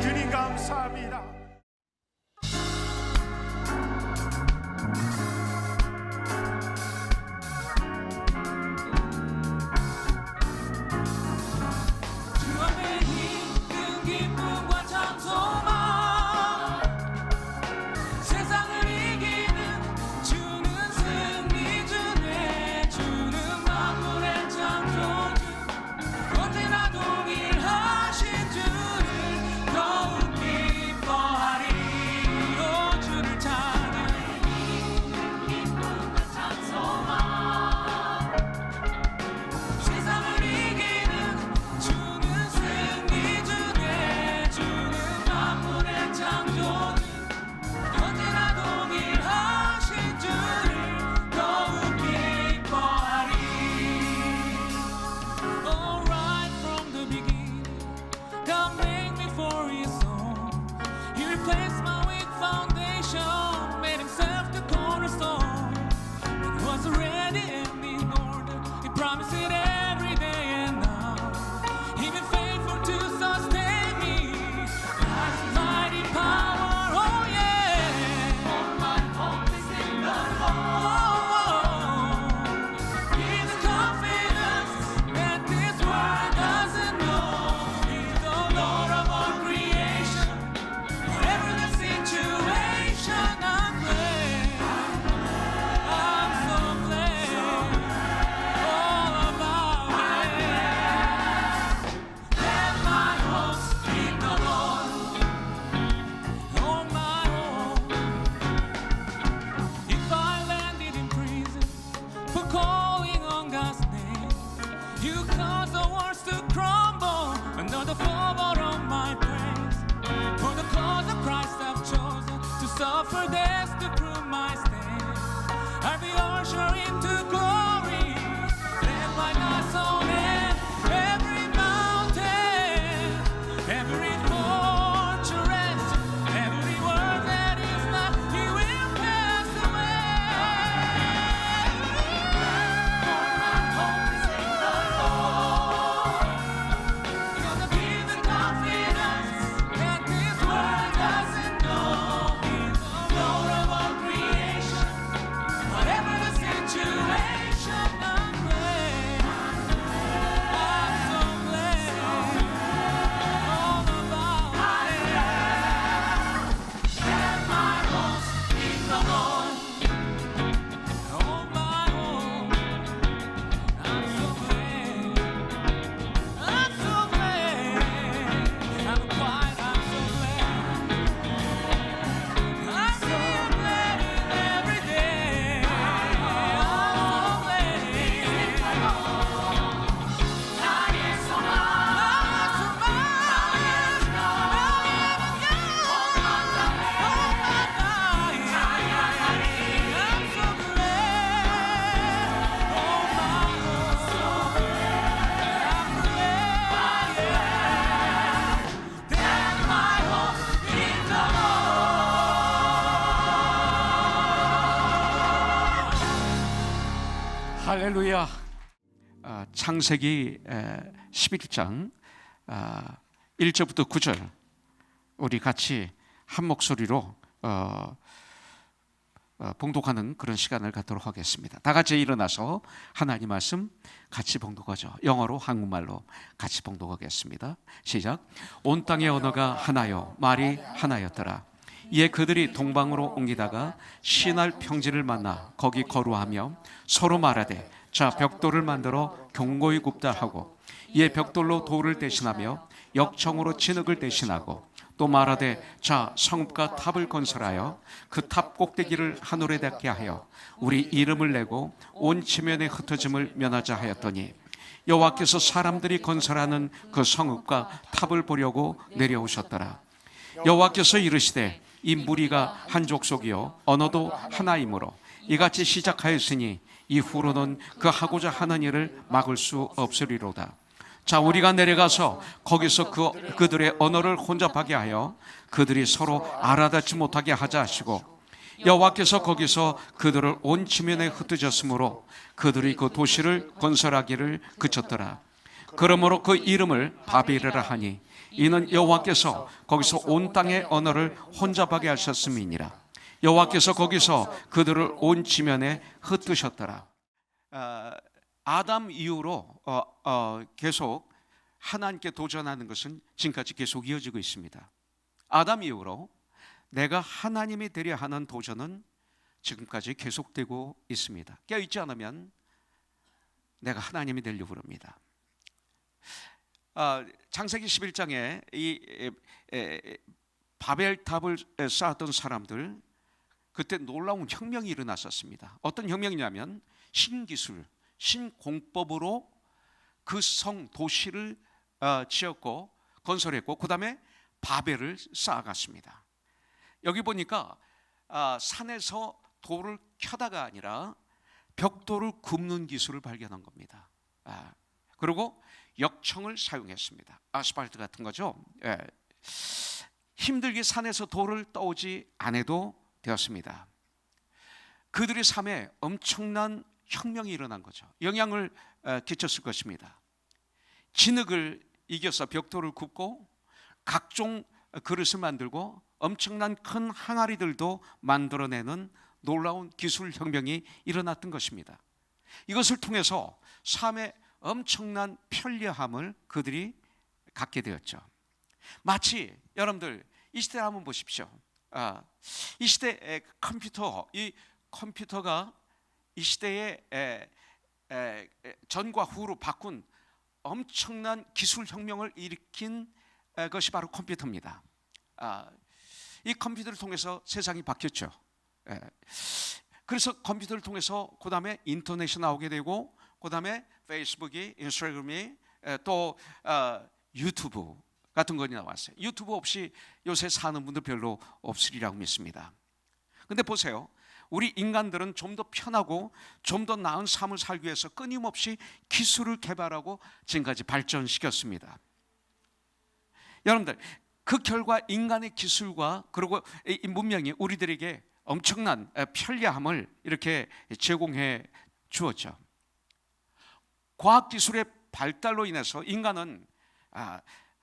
주님 감사합니다. Suffer death to prove my stand. I'll be ushered into glory, led by God's own hand. Every mountain, every fortress, every word that is not, He will pass away. For my hope is in the Lord. Gonna be the confidence that this world doesn't know. 할렐루야. 창세기 11장 1절부터 9절 우리 같이 한 목소리로 봉독하는 그런 시간을 갖도록 하겠습니다. 다 같이 일어나서 하나님 말씀 같이 봉독하죠. 영어로 한국말로 같이 봉독하겠습니다. 시작. 온 땅의 언어가 하나요 말이 하나였더라. 이에 그들이 동방으로 옮기다가 시날 평지를 만나 거기 거루하며 서로 말하되 자 벽돌을 만들어 견고히 굽다 하고 이에 벽돌로 돌을 대신하며 역청으로 진흙을 대신하고 또 말하되 자 성읍과 탑을 건설하여 그 탑 꼭대기를 하늘에 닿게 하여 우리 이름을 내고 온 지면에 흩어짐을 면하자 하였더니 여호와께서 사람들이 건설하는 그 성읍과 탑을 보려고 내려오셨더라. 여호와께서 이르시되 이 무리가 한 족속이요 언어도 하나이므로 이같이 시작하였으니 이후로는 그 하고자 하는 일을 막을 수 없으리로다. 자, 우리가 내려가서 거기서 그들의 언어를 혼잡하게 하여 그들이 서로 알아듣지 못하게 하자 하시고, 여호와께서 거기서 그들을 온 지면에 흩어졌으므로 그들이 그 도시를 건설하기를 그쳤더라. 그러므로 그 이름을 바벨이라 하니 이는 여호와께서 거기서 온 땅의 언어를 혼잡하게 하셨음이니라. 여호와께서 거기서 그들을 온 지면에 흩으셨더라. 아담 이후로 계속 하나님께 도전하는 것은 지금까지 계속 이어지고 있습니다. 아담 이후로 내가 하나님이 되려 하는 도전은 지금까지 계속되고 있습니다. 깨어있지 않으면 내가 하나님이 되려고 합니다. 창세기 11장에 이 바벨탑을 쌓았던 사람들, 그때 놀라운 혁명이 일어났었습니다. 어떤 혁명이냐면 신기술, 신공법으로 그 성 도시를 지었고 건설했고 그 다음에 바벨을 쌓아갔습니다. 여기 보니까 산에서 돌을 켜다가 아니라 벽돌을 굽는 기술을 발견한 겁니다. 그리고 역청을 사용했습니다. 아스팔트 같은 거죠. 힘들게 산에서 돌을 떠오지 않아도 되었습니다. 그들의 삶에 엄청난 혁명이 일어난 거죠. 영향을 끼쳤을 것입니다. 진흙을 이겨서 벽돌을 굽고 각종 그릇을 만들고 엄청난 큰 항아리들도 만들어내는 놀라운 기술 혁명이 일어났던 것입니다. 이것을 통해서 삶의 엄청난 편리함을 그들이 갖게 되었죠. 마치 여러분들 이 시대 한번 보십시오. 이 시대의 컴퓨터, 이 컴퓨터가 이 시대의 전과 후로 바꾼 엄청난 기술 혁명을 일으킨 것이 바로 컴퓨터입니다. 이 컴퓨터를 통해서 세상이 바뀌었죠. 그래서 컴퓨터를 통해서 그 다음에 인터넷이 나오게 되고 그 다음에 페이스북이, 인스타그램이 또 유튜브 같은 것이 나왔어요. 유튜브 없이 요새 사는 분들 별로 없으리라고 믿습니다. 근데 보세요. 우리 인간들은 좀 더 편하고 좀 더 나은 삶을 살기 위해서 끊임없이 기술을 개발하고 지금까지 발전시켰습니다. 여러분들, 그 결과 인간의 기술과 그리고 이 문명이 우리들에게 엄청난 편리함을 이렇게 제공해 주었죠. 과학기술의 발달로 인해서 인간은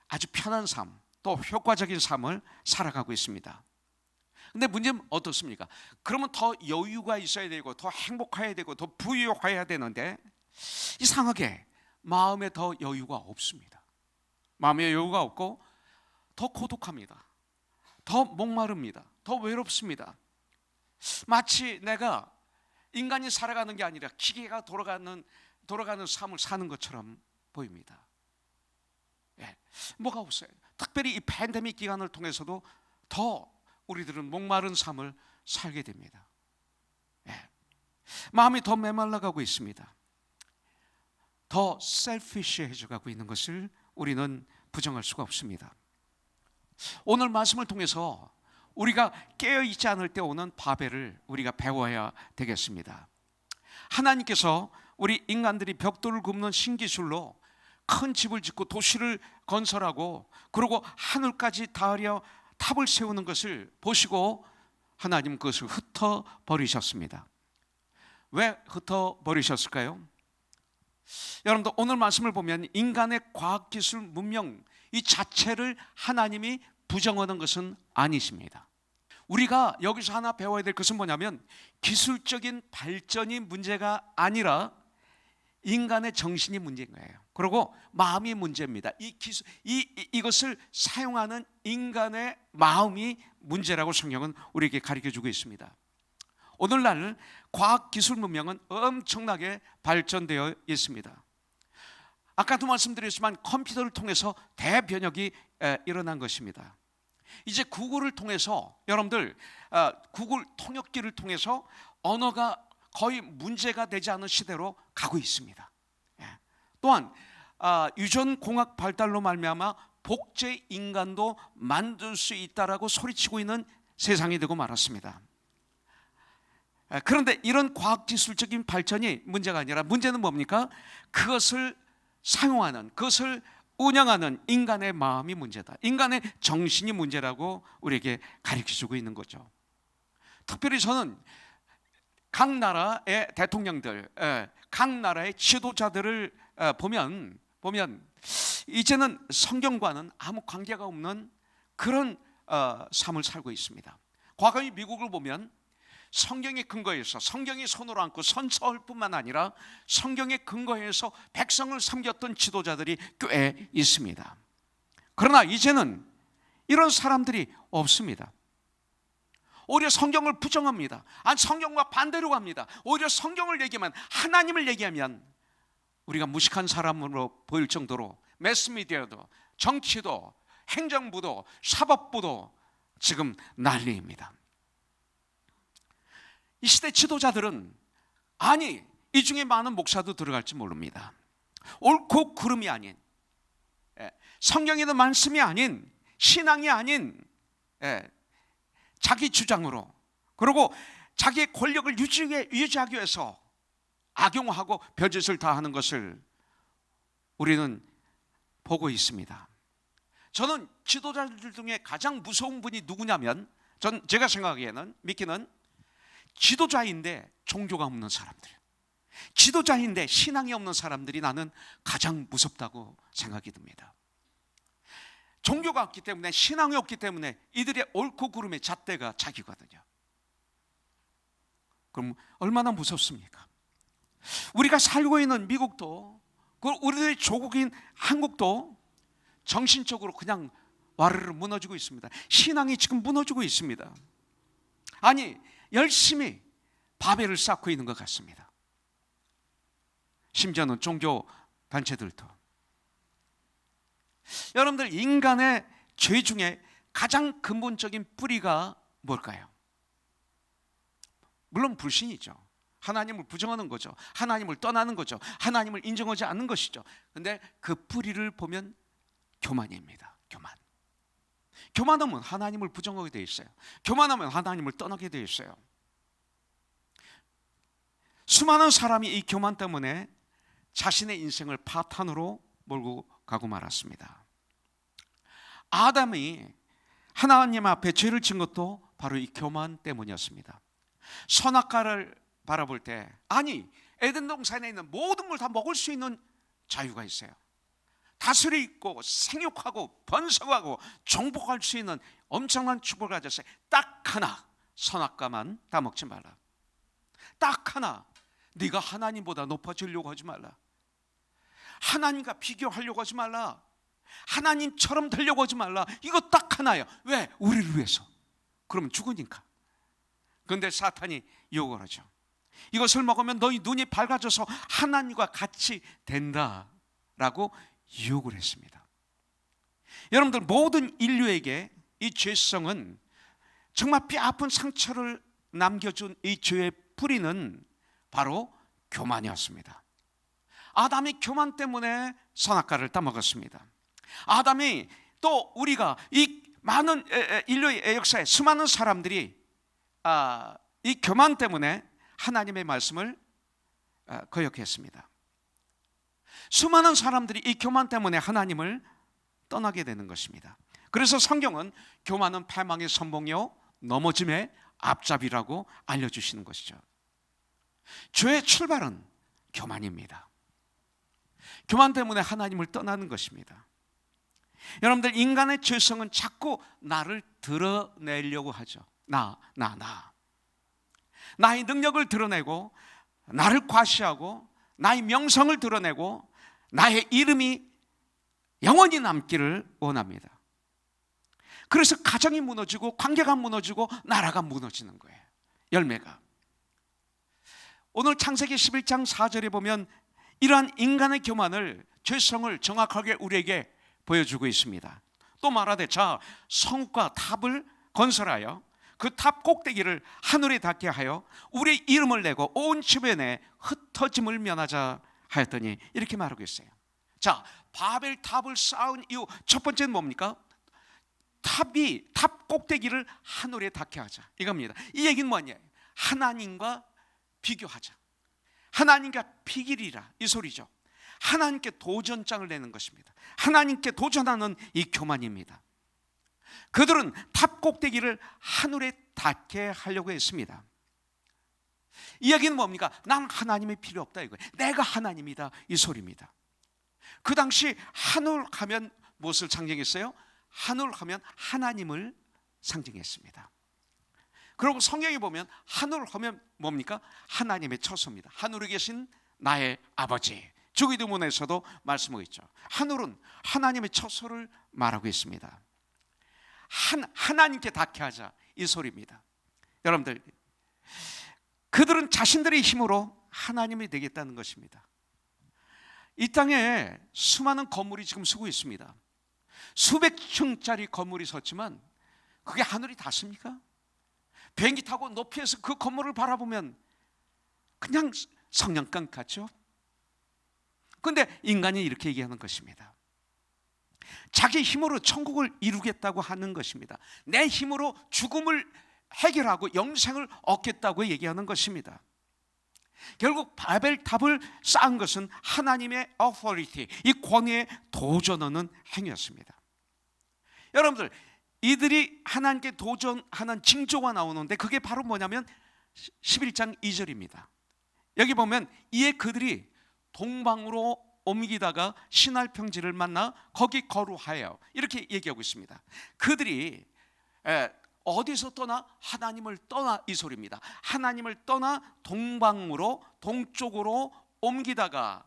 아주 편한 삶, 또 효과적인 삶을 살아가고 있습니다. 근데 문제는 어떻습니까? 그러면 더 여유가 있어야 되고 더 행복해야 되고 더 부유해야 되는데 이상하게 마음에 더 여유가 없습니다. 마음에 여유가 없고 더 고독합니다. 더 목마릅니다. 더 외롭습니다. 마치 내가 인간이 살아가는 게 아니라 기계가 돌아가는 삶을 사는 것처럼 보입니다. 뭐가 없어요. 특별히 이 팬데믹 기간을 통해서도 더 우리들은 목마른 삶을 살게 됩니다. 마음이 더 메말라가고 있습니다. 더 셀피시해져 가고 있는 것을 우리는 부정할 수가 없습니다. 오늘 말씀을 통해서 우리가 깨어있지 않을 때 오는 바벨을 우리가 배워야 되겠습니다. 하나님께서 우리 인간들이 벽돌을 굽는 신기술로 큰 집을 짓고 도시를 건설하고 그리고 하늘까지 닿으려 탑을 세우는 것을 보시고 하나님 그것을 흩어버리셨습니다. 왜 흩어버리셨을까요? 여러분들 오늘 말씀을 보면 인간의 과학기술 문명 이 자체를 하나님이 부정하는 것은 아니십니다. 우리가 여기서 하나 배워야 될 것은 뭐냐면 기술적인 발전이 문제가 아니라 인간의 정신이 문제인 거예요. 그리고 마음이 문제입니다. 이것을 사용하는 인간의 마음이 문제라고 성경은 우리에게 가르쳐주고 있습니다. 오늘날 과학기술 문명은 엄청나게 발전되어 있습니다. 아까도 말씀드렸지만 컴퓨터를 통해서 대변혁이 일어난 것입니다. 이제 구글을 통해서 여러분들 구글 통역기를 통해서 언어가 거의 문제가 되지 않은 시대로 가고 있습니다. 또한 유전공학 발달로 말미암아 복제 인간도 만들 수 있다라고 소리치고 있는 세상이 되고 말았습니다. 그런데 이런 과학기술적인 발전이 문제가 아니라 문제는 뭡니까? 그것을 사용하는, 그것을 운영하는 인간의 마음이 문제다. 인간의 정신이 문제라고 우리에게 가르쳐주고 있는 거죠. 특별히 저는 각 나라의 대통령들, 각 나라의 지도자들을 보면 보면 이제는 성경과는 아무 관계가 없는 그런 삶을 살고 있습니다. 과거의 미국을 보면 성경의 근거에서, 성경이 손으로 안고 선서할 뿐만 아니라 성경의 근거에서 백성을 섬겼던 지도자들이 꽤 있습니다. 그러나 이제는 이런 사람들이 없습니다. 오히려 성경을 부정합니다. 성경과 반대로 갑니다. 오히려 성경을 얘기하면, 하나님을 얘기하면 우리가 무식한 사람으로 보일 정도로 매스미디어도, 정치도, 행정부도, 사법부도 지금 난리입니다. 이 시대 지도자들은 이 중에 많은 목사도 들어갈지 모릅니다. 옳고 그름이 아닌, 성경에도 말씀이 아닌, 신앙이 아닌 자기 주장으로, 그리고 자기의 권력을 유지하기 위해서 악용하고 별짓을 다 하는 것을 우리는 보고 있습니다. 저는 지도자들 중에 가장 무서운 분이 누구냐면, 제가 생각하기에는, 믿기는 지도자인데 종교가 없는 사람들, 지도자인데 신앙이 없는 사람들이 나는 가장 무섭다고 생각이 듭니다. 종교가 없기 때문에, 신앙이 없기 때문에 이들의 옳고 그름의 잣대가 자기거든요. 그럼 얼마나 무섭습니까? 우리가 살고 있는 미국도, 우리들의 조국인 한국도 정신적으로 그냥 와르르 무너지고 있습니다. 신앙이 지금 무너지고 있습니다. 열심히 바벨을 쌓고 있는 것 같습니다. 심지어는 종교 단체들도. 여러분들, 인간의 죄 중에 가장 근본적인 뿌리가 뭘까요? 물론 불신이죠. 하나님을 부정하는 거죠. 하나님을 떠나는 거죠. 하나님을 인정하지 않는 것이죠. 그런데 그 뿌리를 보면 교만입니다. 교만하면 하나님을 부정하게 되어 있어요. 교만하면 하나님을 떠나게 되어 있어요. 수많은 사람이 이 교만 때문에 자신의 인생을 파탄으로 몰고 가고 말았습니다. 아담이 하나님 앞에 죄를 진 것도 바로 이 교만 때문이었습니다. 선악과를 바라볼 때, 에덴 동산에 있는 모든 걸 다 먹을 수 있는 자유가 있어요. 다스릴 있고 생육하고 번성하고 정복할 수 있는 엄청난 축복을 가졌어요. 딱 하나, 선악과만 다 먹지 말라. 딱 하나, 네가 하나님보다 높아지려고 하지 말라. 하나님과 비교하려고 하지 말라. 하나님처럼 되려고 하지 말라. 이거 딱 하나예요. 왜? 우리를 위해서. 그러면 죽으니까. 그런데 사탄이 유혹을 하죠. 이것을 먹으면 너희 눈이 밝아져서 하나님과 같이 된다라고 유혹을 했습니다. 여러분들, 모든 인류에게 이 죄성은 정말 뼈아픈 상처를 남겨준 이 죄의 뿌리는 바로 교만이었습니다. 아담이 교만 때문에 선악과를 따먹었습니다. 아담이, 또 우리가, 이 많은 인류의 역사에 수많은 사람들이 이 교만 때문에 하나님의 말씀을 거역했습니다. 수많은 사람들이 이 교만 때문에 하나님을 떠나게 되는 것입니다. 그래서 성경은 교만은 패망의 선봉이요 넘어짐의 앞잡이라고 알려주시는 것이죠. 죄의 출발은 교만입니다. 교만 때문에 하나님을 떠나는 것입니다. 여러분들, 인간의 죄성은 자꾸 나를 드러내려고 하죠. 나의 능력을 드러내고, 나를 과시하고, 나의 명성을 드러내고, 나의 이름이 영원히 남기를 원합니다. 그래서 가정이 무너지고, 관계가 무너지고, 나라가 무너지는 거예요. 열매가. 오늘 창세기 11장 4절에 보면 이러한 인간의 교만을, 죄성을 정확하게 우리에게 보여주고 있습니다. 또 말하되, 자, 성과 탑을 건설하여 그 탑 꼭대기를 하늘에 닿게 하여 우리의 이름을 내고 온 주변에 흩어짐을 면하자 하였더니, 이렇게 말하고 있어요. 자, 바벨 탑을 쌓은 이유 첫 번째는 뭡니까? 탑 꼭대기를 하늘에 닿게 하자, 이겁니다. 이 얘기는 뭐냐? 하나님과 비교하자, 하나님과 비길이라, 이 소리죠. 하나님께 도전장을 내는 것입니다. 하나님께 도전하는 이 교만입니다. 그들은 탑 꼭대기를 하늘에 닿게 하려고 했습니다. 이 얘기는 뭡니까? 난 하나님이 필요 없다, 이거예요. 내가 하나님이다, 이 소리입니다. 그 당시 한올 하면 무엇을 상징했어요? 한올 하면 하나님을 상징했습니다. 그리고 성경에 보면 한올 하면 뭡니까? 하나님의 처소입니다. 하늘에 계신 나의 아버지. 주기도문에서도 말씀하고 있죠. 하늘은 하나님의 처소를 말하고 있습니다. 하나님께 닿게 하자, 이 소리입니다. 여러분들, 그들은 자신들의 힘으로 하나님이 되겠다는 것입니다. 이 땅에 수많은 건물이 지금 서고 있습니다. 수백 층짜리 건물이 섰지만 그게 하늘이 닿습니까? 비행기 타고 높이에서 그 건물을 바라보면 그냥 성냥감 같죠? 그런데 인간이 이렇게 얘기하는 것입니다. 자기 힘으로 천국을 이루겠다고 하는 것입니다. 내 힘으로 죽음을 해결하고 영생을 얻겠다고 얘기하는 것입니다. 결국 바벨탑을 쌓은 것은 하나님의 authority, 이 권위에 도전하는 행위였습니다. 여러분들, 이들이 하나님께 도전하는 징조가 나오는데 그게 바로 뭐냐면 11장 2절입니다. 여기 보면 이에 그들이 동방으로 옮기다가 신할 평지를 만나 거기 거루하여, 이렇게 얘기하고 있습니다. 그들이 어디서 떠나? 하나님을 떠나, 이 소리입니다. 하나님을 떠나 동방으로, 동쪽으로 옮기다가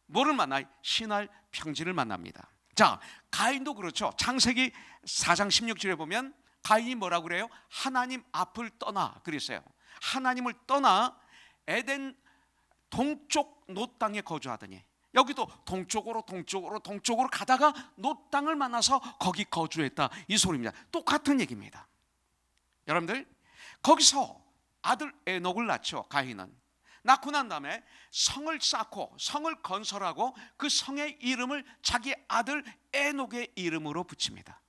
뭐를 만나? 신할 평지를 만납니다. 자, 가인도 그렇죠. 창세기 4장 16절에 보면 가인이 뭐라고 그래요? 하나님 앞을 떠나 그랬어요. 하나님을 떠나 에덴 동쪽 놋 땅에 거주하더니, 여기도 동쪽으로 가다가 놋 땅을 만나서 거기 거주했다, 이 소리입니다. 똑같은 얘기입니다. 여러분들, 거기서 아들 에녹을 낳죠. 가인은 낳고 난 다음에 성을 쌓고 성을 건설하고 그 성의 이름을 자기 아들 에녹의 이름으로 붙입니다.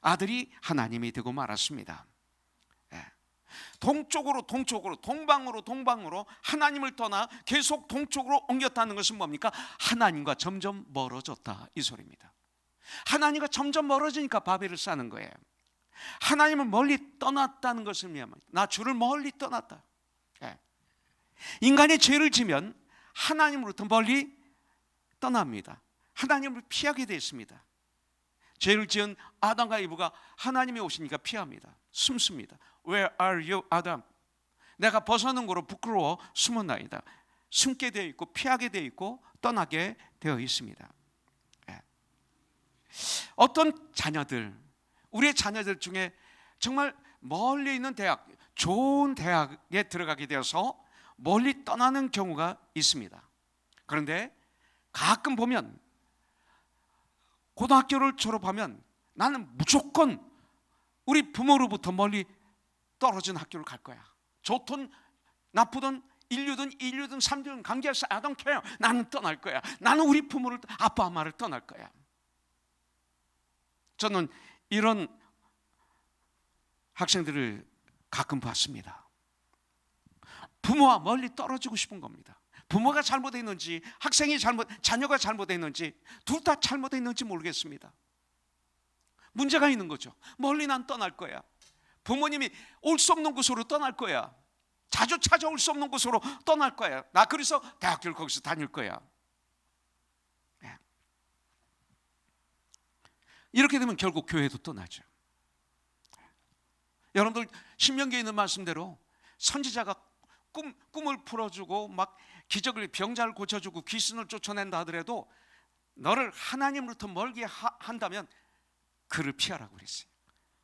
아들이 하나님이 되고 말았습니다. 동쪽으로 동방으로 하나님을 떠나 계속 동쪽으로 옮겼다는 것은 뭡니까? 하나님과 점점 멀어졌다, 이 소리입니다. 하나님과 점점 멀어지니까 바벨을 쌓는 거예요. 하나님을 멀리 떠났다는 것을 의미합니다. 나 주를 멀리 떠났다. 인간이 죄를 지면 하나님으로부터 멀리 떠납니다. 하나님을 피하게 되었습니다. 죄를 지은 아담과 이브가 하나님이 오시니까 피합니다. 숨습니다. Where are you, 아담? 내가 벗어난 거로 부끄러워 숨었나이다. 숨게 되어 있고 피하게 되어 있고 떠나게 되어 있습니다. 어떤 자녀들, 우리의 자녀들 중에 정말 멀리 있는 대학, 좋은 대학에 들어가게 되어서 멀리 떠나는 경우가 있습니다. 그런데 가끔 보면 고등학교를 졸업하면 나는 무조건 우리 부모로부터 멀리 떨어진 학교를 갈 거야. 좋든 나쁘든 인류든 3류든 관계없이 I don't care. 나는 떠날 거야. 나는 우리 부모를, 아빠 엄마를 떠날 거야. 저는 이런 학생들을 가끔 봤습니다. 부모와 멀리 떨어지고 싶은 겁니다. 부모가 잘못했는지, 학생이 자녀가 잘못했는지, 둘 다 잘못했는지 모르겠습니다. 문제가 있는 거죠. 멀리 난 떠날 거야. 부모님이 올 수 없는 곳으로 떠날 거야. 자주 찾아올 수 없는 곳으로 떠날 거야. 나 그래서 대학교를 거기서 다닐 거야. 이렇게 되면 결국 교회도 떠나죠. 여러분들 신명기에 있는 말씀대로 선지자가 꿈을 풀어주고 막 기적을, 병자를 고쳐주고 귀신을 쫓아낸다 하더라도 너를 하나님으로부터 멀게 한다면 그를 피하라고 그랬어요.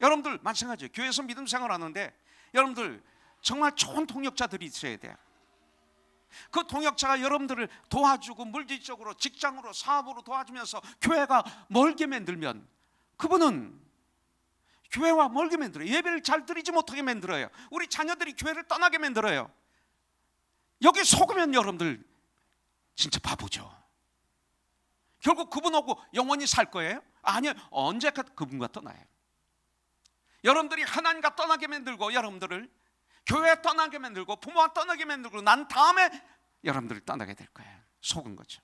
여러분들 마찬가지예요. 교회에서 믿음 생활하는데 여러분들 정말 좋은 동역자들이 있어야 돼요. 그 동역자가 여러분들을 도와주고 물질적으로, 직장으로, 사업으로 도와주면서 교회가 멀게 만들면 그분은 교회와 멀게 만들어요. 예배를 잘 드리지 못하게 만들어요. 우리 자녀들이 교회를 떠나게 만들어요. 여기 속으면 여러분들 진짜 바보죠. 결국 그분하고 영원히 살 거예요? 아니요, 언제까 그분과 떠나요. 여러분들이 하나님과 떠나게 만들고, 여러분들을 교회 떠나게 만들고, 부모와 떠나게 만들고 난 다음에 여러분들을 떠나게 될 거예요. 속은 거죠.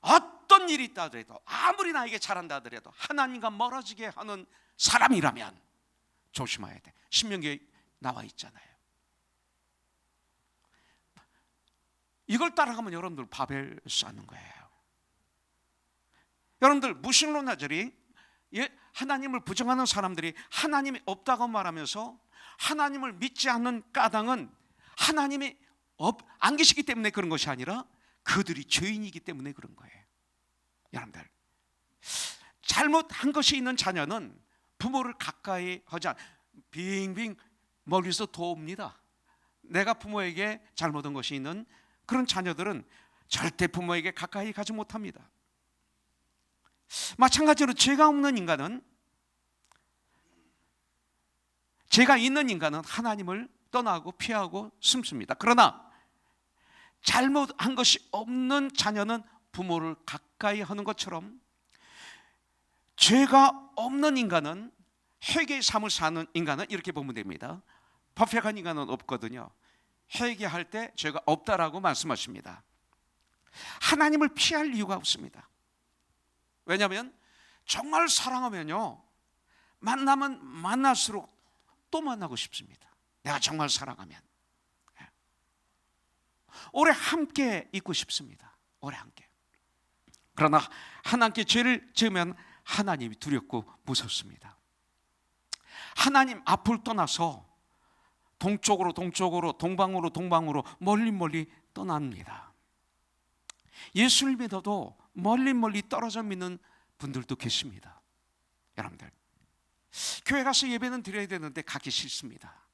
어떤 일이 있다 하더라도, 아무리 나에게 잘한다 하더라도 하나님과 멀어지게 하는 사람이라면 조심해야 돼. 신명기에 나와 있잖아요. 이걸 따라가면 여러분들 바벨 쌓는 거예요. 여러분들 무신론자들이 하나님을 부정하는 사람들이 하나님이 없다고 말하면서 하나님을 믿지 않는 까닭은 하나님이 안 계시기 때문에 그런 것이 아니라 그들이 죄인이기 때문에 그런 거예요. 여러분들, 잘못한 것이 있는 자녀는 부모를 가까이 하지 않, 빙빙 멀리서 도웁니다. 내가 부모에게 잘못한 것이 있는 그런 자녀들은 절대 부모에게 가까이 가지 못합니다. 마찬가지로 죄가 없는 인간은, 죄가 있는 인간은 하나님을 떠나고 피하고 숨습니다. 그러나 잘못한 것이 없는 자녀는 부모를 가까이 하는 것처럼 죄가 없는 인간은, 회개의 삶을 사는 인간은 이렇게 보면 됩니다. 퍼펙트한 인간은 없거든요. 회개할 때 죄가 없다라고 말씀하십니다. 하나님을 피할 이유가 없습니다. 왜냐하면 정말 사랑하면요, 만나면 만날수록 또 만나고 싶습니다. 내가 정말 사랑하면 오래 함께 있고 싶습니다. 오래 함께. 그러나 하나님께 죄를 지으면 하나님이 두렵고 무섭습니다. 하나님 앞을 떠나서 동쪽으로 동방으로 멀리 떠납니다. 예수를 믿어도 멀리 떨어져 믿는 분들도 계십니다. 여러분들, 교회 가서 예배는 드려야 되는데 가기 싫습니다.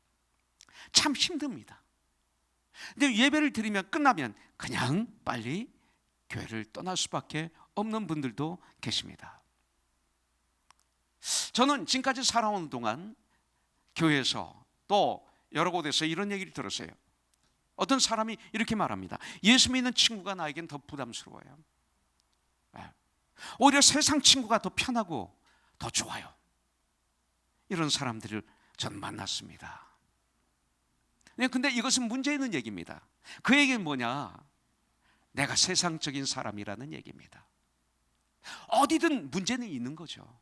참 힘듭니다. 근데 예배를 드리면 끝나면 그냥 빨리 교회를 떠날 수밖에 없는 분들도 계십니다. 저는 지금까지 살아오는 동안 교회에서 또 여러 곳에서 이런 얘기를 들었어요. 어떤 사람이 이렇게 말합니다. 예수 믿는 친구가 나에겐 더 부담스러워요. 오히려 세상 친구가 더 편하고 더 좋아요. 이런 사람들을 전 만났습니다. 근데 이것은 문제 있는 얘기입니다. 그 얘기는 뭐냐? 내가 세상적인 사람이라는 얘기입니다. 어디든 문제는 있는 거죠.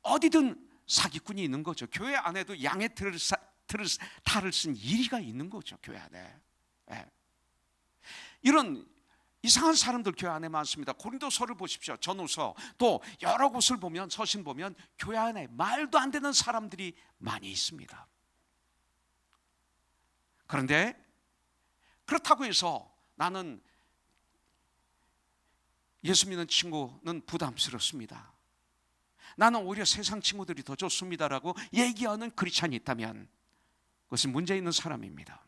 어디든 사기꾼이 있는 거죠. 교회 안에도 양의 탈을 쓴 이리가 있는 거죠. 교회 안에. 이런 이상한 사람들 교회 안에 많습니다. 고린도서를 보십시오. 전후서 또 여러 곳을 보면, 서신 보면 교회 안에 말도 안 되는 사람들이 많이 있습니다. 그런데 그렇다고 해서 나는 예수 믿는 친구는 부담스럽습니다, 나는 오히려 세상 친구들이 더 좋습니다라고 얘기하는 크리스찬이 있다면 그것은 문제 있는 사람입니다.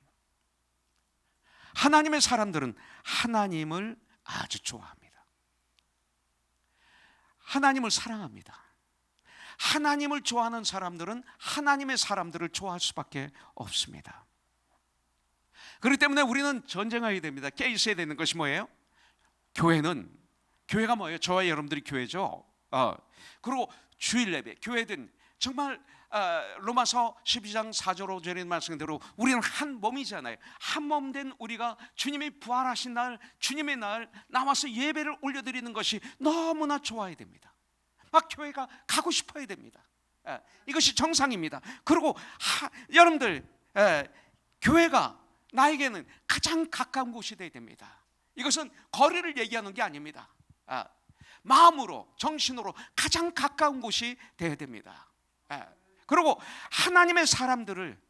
하나님의 사람들은 하나님을 아주 좋아합니다. 하나님을 사랑합니다. 하나님을 좋아하는 사람들은 하나님의 사람들을 좋아할 수밖에 없습니다. 그렇기 때문에 우리는 전쟁해야 됩니다. 깨 있어야 되는 것이 뭐예요? 교회가 뭐예요? 저와 여러분들이 교회죠. 그리고 주일 예배, 교회든 정말 로마서 12장 4절 5절의 말씀대로 우리는 한 몸이잖아요. 한 몸 된 우리가 주님이 부활하신 날, 주님의 날 나와서 예배를 올려드리는 것이 너무나 좋아야 됩니다. 막 교회가 가고 싶어야 됩니다. 이것이 정상입니다. 그리고 여러분들, 교회가 나에게는 가장 가까운 곳이 되어야 됩니다. 이것은 거리를 얘기하는 게 아닙니다. 마음으로, 정신으로 가장 가까운 곳이 되어야 됩니다. 그리고 하나님의 사람들을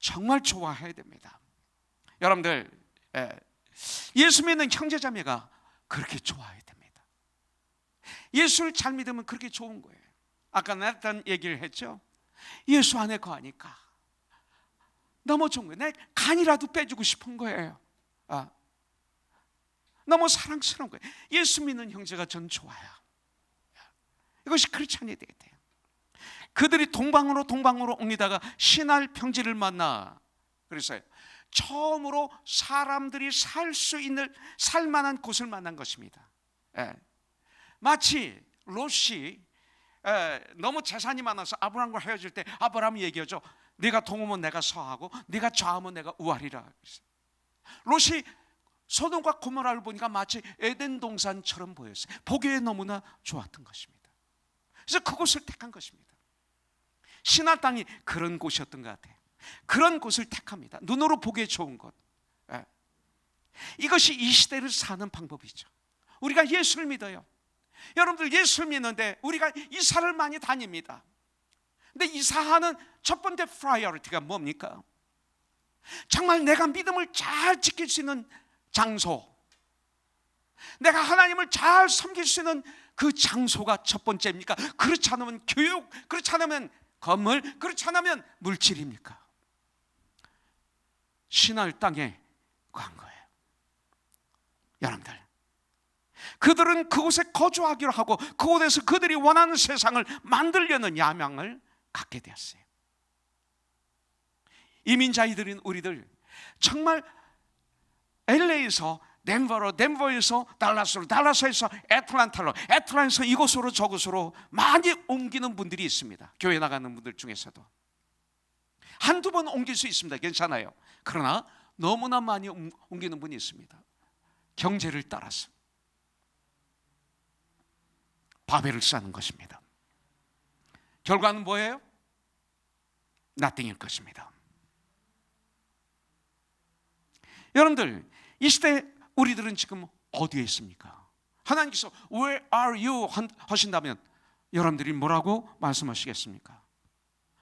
정말 좋아해야 됩니다. 여러분들, 예수 믿는 형제자매가 그렇게 좋아해야 됩니다. 예수를 잘 믿으면 그렇게 좋은 거예요. 아까 나탄 얘기를 했죠. 예수 안에 거하니까 너무 좋은 거예요. 내 간이라도 빼주고 싶은 거예요. 너무 사랑스러운 거예요. 예수 믿는 형제가 전 좋아요. 이것이 크리스찬이 돼야 돼요. 그들이 동방으로 옮기다가 신할 평지를 만나, 그래서요, 처음으로 사람들이 살 만한 곳을 만난 것입니다. 마치 롯이 너무 재산이 많아서 아브라함과 헤어질 때 아브라함이 얘기하죠. 네가 동하면 내가 서하고 네가 좌하면 내가 우하리라. 롯이 소돔과 고모라를 보니까 마치 에덴 동산처럼 보였어요. 보기에 너무나 좋았던 것입니다. 그래서 그곳을 택한 것입니다. 신할 땅이 그런 곳이었던 것 같아요. 그런 곳을 택합니다. 눈으로 보기에 좋은 곳. 이것이 이 시대를 사는 방법이죠. 우리가 예수를 믿어요. 여러분들 예수를 믿는데 우리가 이사를 많이 다닙니다. 근데 이사하는 첫 번째 프라이어리티가 뭡니까? 정말 내가 믿음을 잘 지킬 수 있는 장소, 내가 하나님을 잘 섬길 수 있는 그 장소가 첫 번째입니까? 그렇지 않으면 교육, 그렇지 않으면 건물, 그렇지 않으면 물질입니까? 신할 땅에 간 거예요. 여러분들, 그들은 그곳에 거주하기로 하고 그곳에서 그들이 원하는 세상을 만들려는 야망을 갖게 되었어요. 이민자이들인 우리들 정말 LA에서 덴버로, 덴버에서 달라스로, 달라스에서 애틀란타로, 애틀란타에서 이곳으로 저곳으로 많이 옮기는 분들이 있습니다. 교회 나가는 분들 중에서도 한두 번 옮길 수 있습니다. 괜찮아요. 그러나 너무나 많이 옮기는 분이 있습니다. 경제를 따라서 바벨을 쌓는 것입니다. 결과는 뭐예요? nothing일 것입니다. 여러분들, 이 시대 우리들은 지금 어디에 있습니까? 하나님께서 Where are you? 하신다면 여러분들이 뭐라고 말씀하시겠습니까?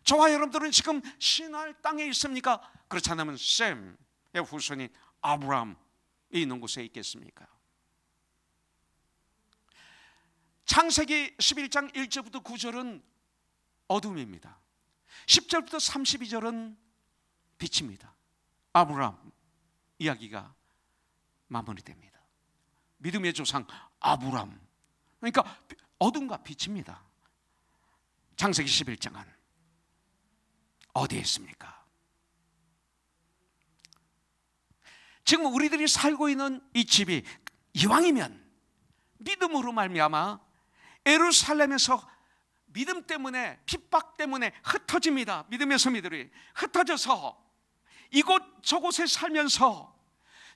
저와 여러분들은 지금 신할 땅에 있습니까? 그렇지 않으면 셈의 후손인 아브라함이 있는 곳에 있겠습니까? 창세기 11장 1절부터 9절은 어둠입니다. 10절부터 32절은 빛입니다. 아브라함 이야기가 마무리됩니다. 믿음의 조상 아브라함, 그러니까 어둠과 빛입니다. 창세기 11장은 어디에 있습니까? 지금 우리들이 살고 있는 이 집이 이왕이면 믿음으로 말미암아 예루살렘에서 믿음 때문에, 핍박 때문에 흩어집니다. 믿음의 선비들이 흩어져서 이곳 저곳에 살면서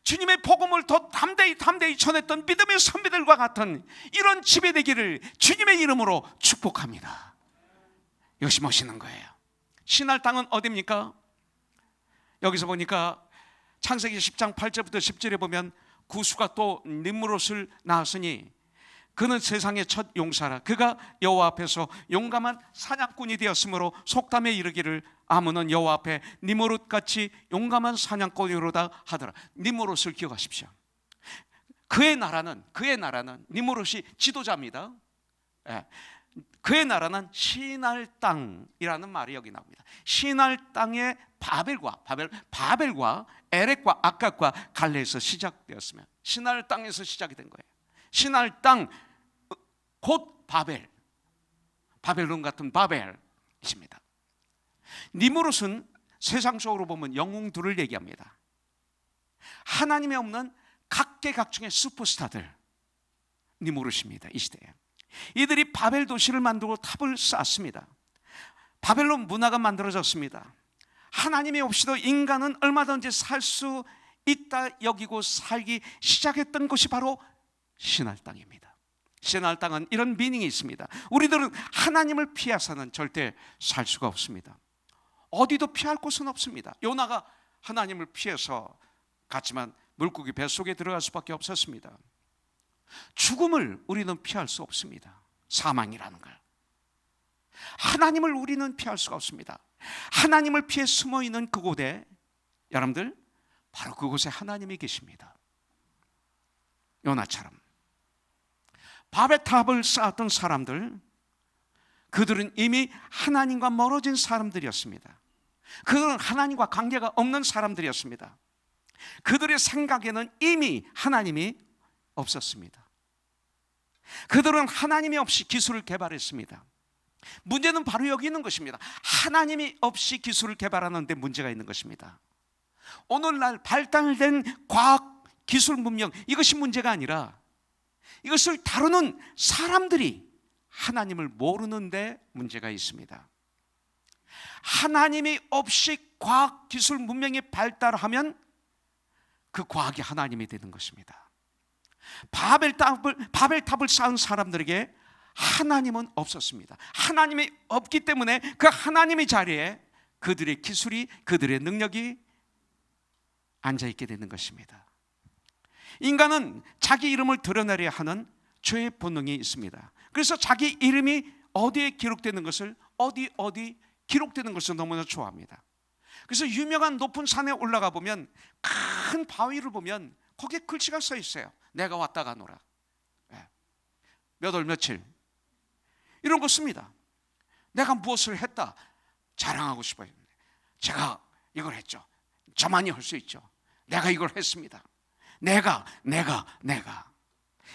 주님의 복음을 더 담대히 전했던 믿음의 선비들과 같은 이런 집이 되기를 주님의 이름으로 축복합니다. 이것이 멋있는 거예요. 신할 땅은 어디입니까? 여기서 보니까 창세기 10장 8절부터 10절에 보면 구수가 또 nimrod을 낳았으니 그는 세상의 첫 용사라. 그가 여호와 앞에서 용감한 사냥꾼이 되었으므로 속담에 이르기를 아문은 여호와 앞에 니므롯같이 용감한 사냥꾼이로다 하더라. 니므롯을 기억하십시오. 그의 나라는 니므롯이 지도자입니다. 그의 나라는 신할 땅이라는 말이 여기 나옵니다. 신할 땅의 바벨과 에렉과 아깝과 갈레에서 시작되었으면 신할 땅에서 시작이 된 거예요. 신할 땅 곧 바벨론 같은 바벨이십니다. 니므롯은 세상적으로 보면 영웅들을 얘기합니다. 하나님이 없는 각계각층의 슈퍼스타들 니므롯입니다. 이 시대에 이들이 바벨 도시를 만들고 탑을 쌓았습니다. 바벨론 문화가 만들어졌습니다. 하나님이 없이도 인간은 얼마든지 살 수 있다 여기고 살기 시작했던 것이 바로 신할 땅입니다. 신할 땅은 이런 미닝이 있습니다. 우리들은 하나님을 피해서는 절대 살 수가 없습니다. 어디도 피할 곳은 없습니다. 요나가 하나님을 피해서 갔지만 물고기 뱃속에 들어갈 수밖에 없었습니다. 죽음을 우리는 피할 수 없습니다. 사망이라는 걸. 하나님을 우리는 피할 수가 없습니다. 하나님을 피해 숨어있는 그곳에 여러분들 바로 그곳에 하나님이 계십니다. 요나처럼 바벨탑을 쌓았던 사람들, 그들은 이미 하나님과 멀어진 사람들이었습니다. 그들은 하나님과 관계가 없는 사람들이었습니다. 그들의 생각에는 이미 하나님이 없었습니다. 그들은 하나님이 없이 기술을 개발했습니다. 문제는 바로 여기 있는 것입니다. 하나님이 없이 기술을 개발하는데 문제가 있는 것입니다. 오늘날 발달된 과학, 기술, 문명, 이것이 문제가 아니라 이것을 다루는 사람들이 하나님을 모르는데 문제가 있습니다. 하나님이 없이 과학, 기술, 문명이 발달하면 그 과학이 하나님이 되는 것입니다. 바벨탑을 쌓은 사람들에게 하나님은 없었습니다. 하나님이 없기 때문에 그 하나님의 자리에 그들의 기술이, 그들의 능력이 앉아있게 되는 것입니다. 인간은 자기 이름을 드러내려 하는 죄의 본능이 있습니다. 그래서 자기 이름이 어디에 기록되는 것을 어디 기록되는 것을 너무나 좋아합니다. 그래서 유명한 높은 산에 올라가 보면 큰 바위를 보면 거기에 글씨가 써 있어요. 내가 왔다 가노라. 몇 월 며칠 이런 거 씁니다. 내가 무엇을 했다 자랑하고 싶어요. 제가 이걸 했죠. 저만이 할 수 있죠. 내가 이걸 했습니다. 내가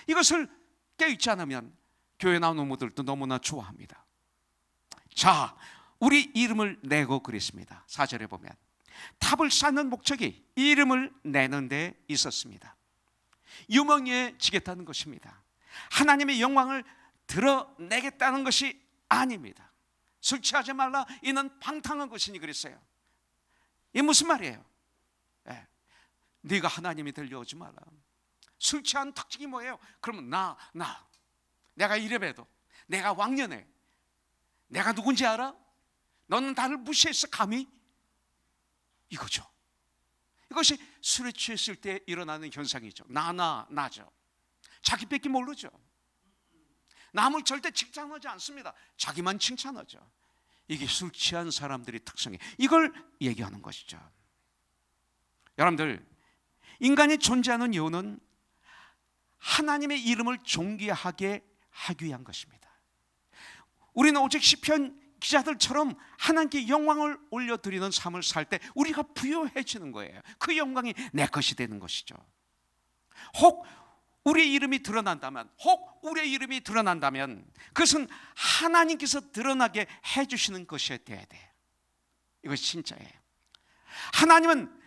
이것을 깨닫지 않으면 교회 나온 어머들도 너무나 좋아합니다. 자, 우리 이름을 내고 그랬습니다. 4절에 보면 탑을 쌓는 목적이 이름을 내는 데 있었습니다. 유명해지겠다는 것입니다. 하나님의 영광을 드러내겠다는 것이 아닙니다. 술 취하지 말라 이는 방탕한 것이니 그랬어요. 이게 무슨 말이에요? 네가 하나님이 되려오지 말라. 술 취한 특징이 뭐예요? 그러면 내가 이래봬도, 내가 왕년에 내가 누군지 알아? 너는 나를 무시했어 감히? 이거죠. 이것이 술에 취했을 때 일어나는 현상이죠. 나죠. 자기 뺏기 모르죠. 남을 절대 칭찬하지 않습니다. 자기만 칭찬하죠. 이게 술 취한 사람들의 특성이에요. 이걸 얘기하는 것이죠. 여러분들, 인간이 존재하는 이유는 하나님의 이름을 존귀하게 하기 위한 것입니다. 우리는 오직 시편 기자들처럼 하나님께 영광을 올려드리는 삶을 살 때 우리가 부유해지는 거예요. 그 영광이 내 것이 되는 것이죠. 혹 우리의 이름이 드러난다면 그것은 하나님께서 드러나게 해주시는 것이 되어야 돼요. 이것이 진짜예요. 하나님은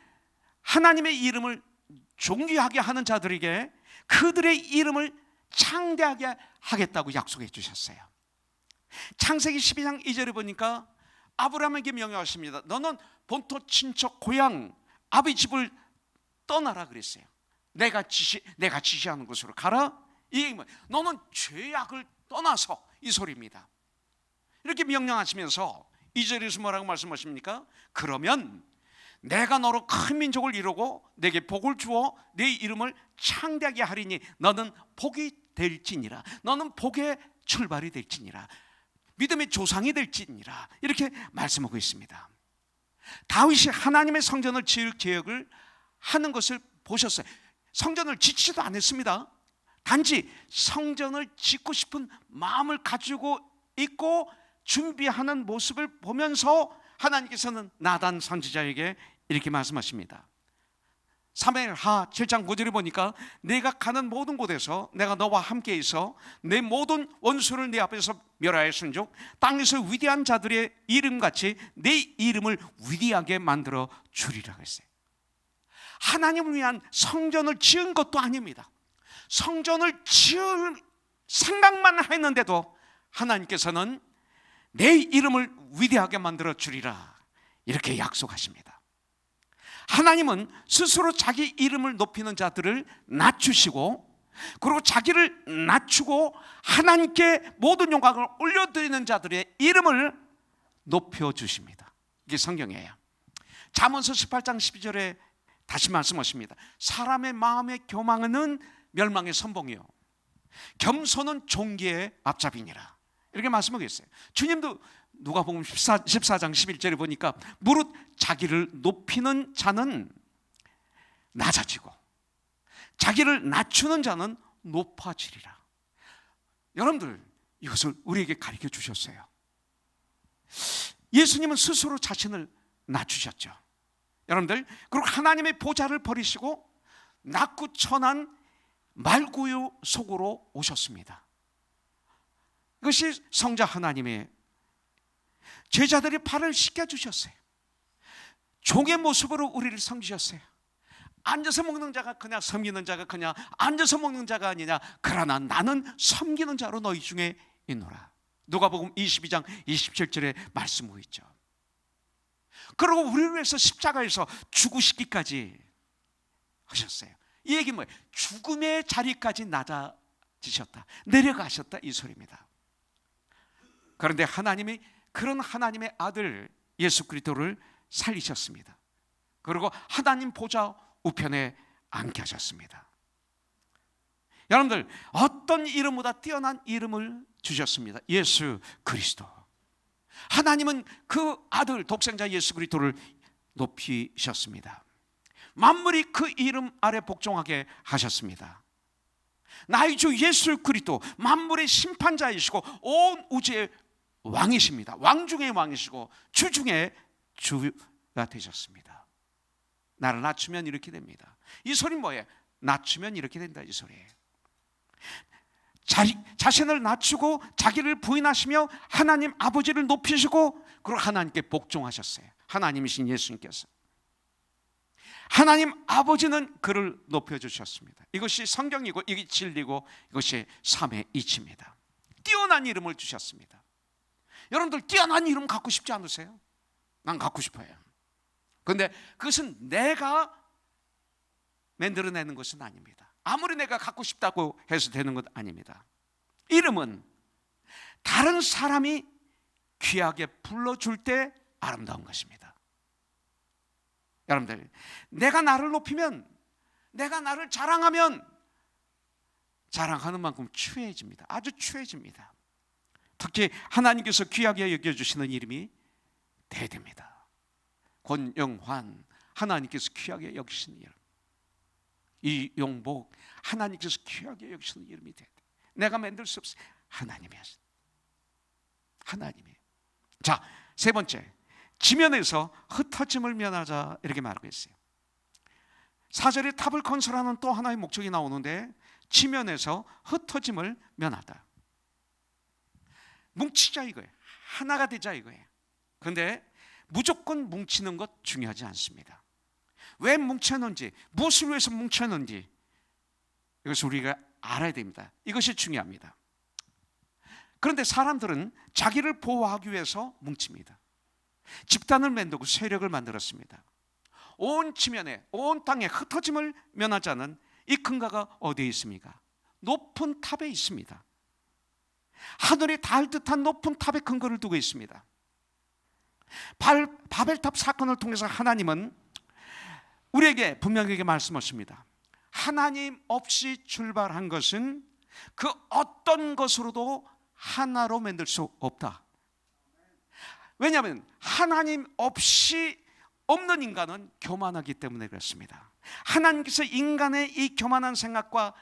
하나님의 이름을 존귀하게 하는 자들에게 그들의 이름을 창대하게 하겠다고 약속해 주셨어요. 창세기 12장 2절에 보니까 아브라함에게 명령하십니다. 너는 본토 친척 고향 아비 집을 떠나라 그랬어요. 내가 지시하는 곳으로 가라. 이 얘기는 너는 죄악을 떠나서, 이 소리입니다. 이렇게 명령하시면서 2절에서 뭐라고 말씀하십니까? 그러면 내가 너로 큰 민족을 이루고 내게 복을 주어 네 이름을 창대하게 하리니 너는 복이 될지니라. 너는 복의 출발이 될지니라. 믿음의 조상이 될지니라. 이렇게 말씀하고 있습니다. 다윗이 하나님의 성전을 지을 계획을 하는 것을 보셨어요. 성전을 짓지도 않았습니다. 단지 성전을 짓고 싶은 마음을 가지고 있고 준비하는 모습을 보면서 하나님께서는 나단 선지자에게 이렇게 말씀하십니다. 사무엘하 7장 9절에 보니까 내가 가는 모든 곳에서 내가 너와 함께 있어 내 모든 원수를 네 앞에서 멸하였은즉 땅에서 위대한 자들의 이름같이 내 이름을 위대하게 만들어 주리라 했어요. 하나님을 위한 성전을 지은 것도 아닙니다. 성전을 지을 생각만 했는데도 하나님께서는 내 이름을 위대하게 만들어 주리라 이렇게 약속하십니다. 하나님은 스스로 자기 이름을 높이는 자들을 낮추시고, 그리고 자기를 낮추고 하나님께 모든 영광을 올려드리는 자들의 이름을 높여주십니다. 이게 성경이에요. 잠언서 18장 12절에 다시 말씀하십니다. 사람의 마음의 교만은 멸망의 선봉이요 겸손은 존귀의 앞잡이니라. 이렇게 말씀하고 있어요. 주님도 누가복음 14장 11절에 보니까 무릇 자기를 높이는 자는 낮아지고 자기를 낮추는 자는 높아지리라. 여러분들, 이것을 우리에게 가르쳐 주셨어요. 예수님은 스스로 자신을 낮추셨죠. 여러분들, 그리고 하나님의 보좌를 버리시고 낮고 천한 말구유 속으로 오셨습니다. 이것이 성자 하나님의 제자들이 발을 씻겨주셨어요. 종의 모습으로 우리를 섬기셨어요. 앉아서 먹는 자가 그냥 섬기는 자가 그냥 앉아서 먹는 자가 아니냐. 그러나 나는 섬기는 자로 너희 중에 있노라. 누가복음 22장 27절에 말씀하고 있죠. 그리고 우리를 위해서 십자가에서 죽으시기까지 하셨어요. 이 얘기는 뭐예요? 죽음의 자리까지 낮아지셨다, 내려가셨다, 이 소리입니다. 그런데 하나님이 그런 하나님의 아들 예수 그리스도를 살리셨습니다. 그리고 하나님 보좌 우편에 앉게 하셨습니다. 여러분들, 어떤 이름보다 뛰어난 이름을 주셨습니다. 예수 그리스도. 하나님은 그 아들 독생자 예수 그리스도를 높이셨습니다. 만물이 그 이름 아래 복종하게 하셨습니다. 나의 주 예수 그리스도, 만물의 심판자이시고 온 우주의 왕이십니다. 왕 중의 왕이시고 주 중의 주가 되셨습니다. 나를 낮추면 이렇게 됩니다. 이 소리는 뭐예요? 낮추면 이렇게 된다, 이 소리예요. 자신을 낮추고 자기를 부인하시며 하나님 아버지를 높이시고, 그리고 하나님께 복종하셨어요. 하나님이신 예수님께서. 하나님 아버지는 그를 높여주셨습니다. 이것이 성경이고 이게 진리고 이것이 삼의 이치입니다. 뛰어난 이름을 주셨습니다. 여러분들, 뛰어난 이름 갖고 싶지 않으세요? 난 갖고 싶어요. 그런데 그것은 내가 만들어내는 것은 아닙니다. 아무리 내가 갖고 싶다고 해서 되는 것 아닙니다. 이름은 다른 사람이 귀하게 불러줄 때 아름다운 것입니다. 여러분들, 내가 나를 높이면, 내가 나를 자랑하면 자랑하는 만큼 추해집니다. 아주 추해집니다. 특히 하나님께서 귀하게 여겨주시는 이름이 대대입니다. 권영환, 하나님께서 귀하게 여기시는 이름. 이용복, 하나님께서 귀하게 여기시는 이름이 대대. 내가 만들 수 없어요. 하나님이 하신. 하나님이. 자, 세 번째, 지면에서 흩어짐을 면하자, 이렇게 말하고 있어요. 4절에 탑을 건설하는 또 하나의 목적이 나오는데, 지면에서 흩어짐을 면하다. 뭉치자 이거예요. 하나가 되자 이거예요. 그런데 무조건 뭉치는 것 중요하지 않습니다. 왜 뭉쳤는지, 무엇을 위해서 뭉쳤는지, 이것을 우리가 알아야 됩니다. 이것이 중요합니다. 그런데 사람들은 자기를 보호하기 위해서 뭉칩니다. 집단을 만들고 세력을 만들었습니다. 온 지면에, 온 땅에 흩어짐을 면하자는 이 근거가 어디에 있습니까? 높은 탑에 있습니다. 하늘이 닿을 듯한 높은 탑에 근거를 두고 있습니다. 바벨탑 사건을 통해서 하나님은 우리에게 분명하게 말씀하십니다. 하나님 없이 출발한 것은 그 어떤 것으로도 하나로 만들 수 없다. 왜냐하면 하나님 없이 없는 인간은 교만하기 때문에 그렇습니다. 하나님께서 인간의 이 교만한 생각과